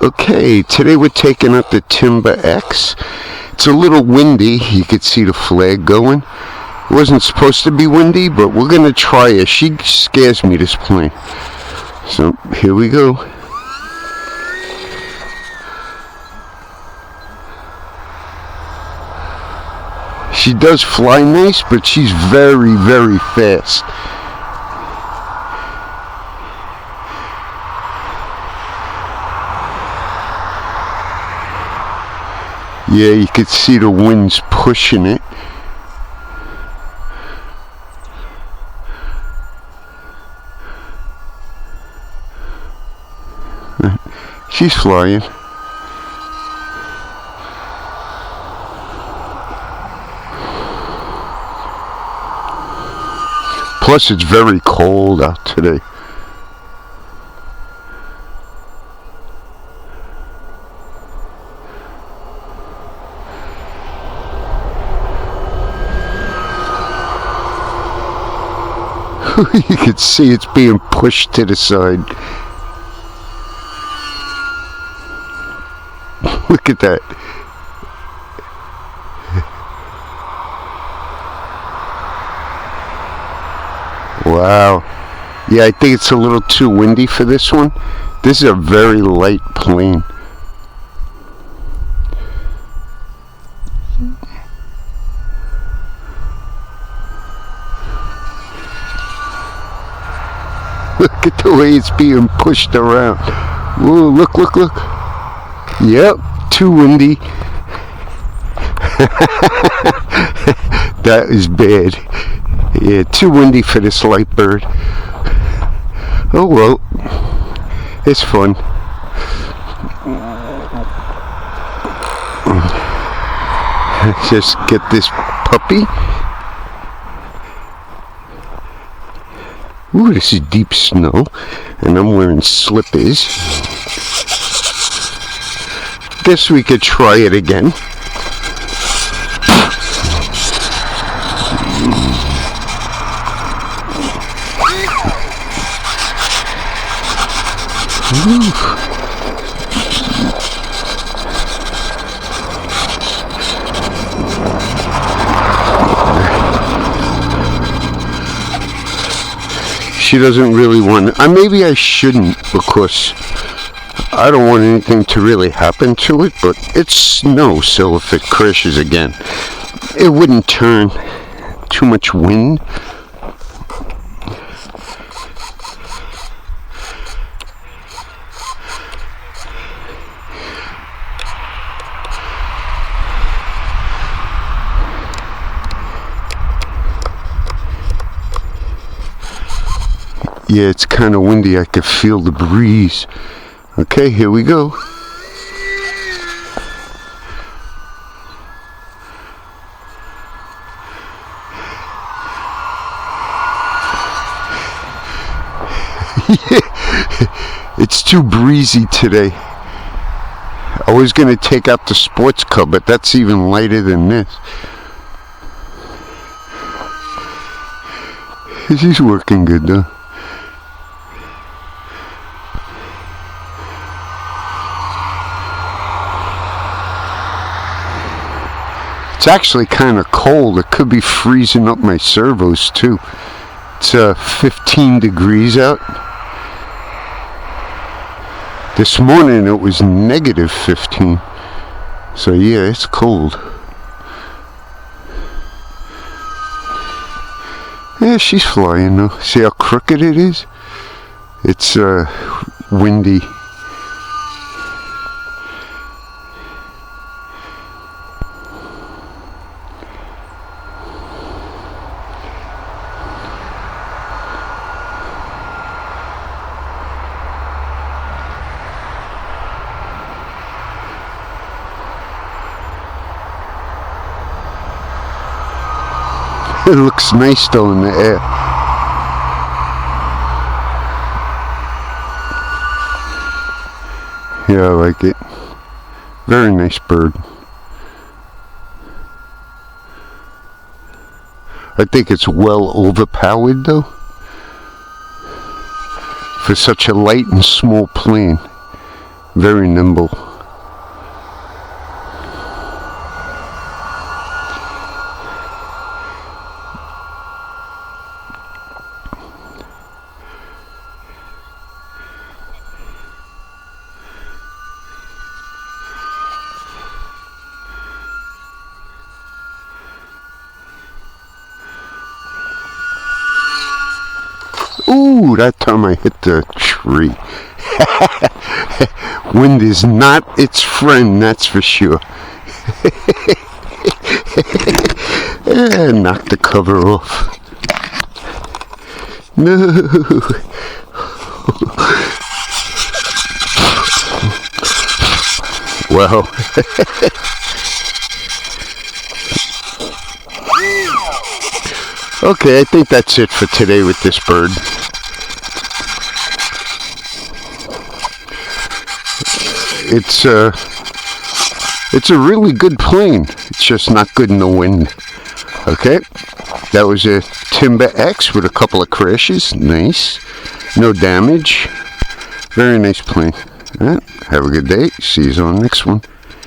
Okay, today we're taking up the Timber X. It's a little windy. You could see the flag going. It wasn't supposed to be windy, but we're going to try it. She scares me, this plane. So, here we go. She does fly nice, but she's very, very fast. Yeah, you could see the winds pushing it. She's flying. Plus, it's very cold out today. You can see it's being pushed to the side. Look at that. Wow. Yeah, I think it's a little too windy for this one. This is a very light plane. Look at the way it's being pushed around. Whoa, look, look, look. Yep, too windy. That is bad. Yeah, too windy for this light bird. Oh well, it's fun. Let's just get this puppy. Ooh, this is deep snow, and I'm wearing slippers. Guess we could try it again. Ooh. She doesn't really want to. Maybe I shouldn't, because I don't want anything to really happen to it, but it's snow, so if it crashes again, it wouldn't turn. Too much wind. Yeah, it's kind of windy. I could feel the breeze. Okay, here we go. It's too breezy today. I was going to take out the sports car, but that's even lighter than this. She's working good though. It's actually kind of cold. It could be freezing up my servos too. It's 15 degrees out. This morning it was negative 15. So yeah, it's cold. Yeah, she's flying though. See how crooked it is? It's windy. It looks nice though in the air. Yeah, I like it. Very nice bird. I think it's well overpowered though, for such a light and small plane. Very nimble. Ooh, that time I hit the tree. Wind is not its friend, that's for sure. Knock the cover off. No. Well. Okay, I think that's it for today with this bird. It's a really good plane. It's just not good in the wind. Okay, that was a Timber X with a couple of crashes. Nice. No damage. Very nice plane. All right, have a good day. See you on the next one.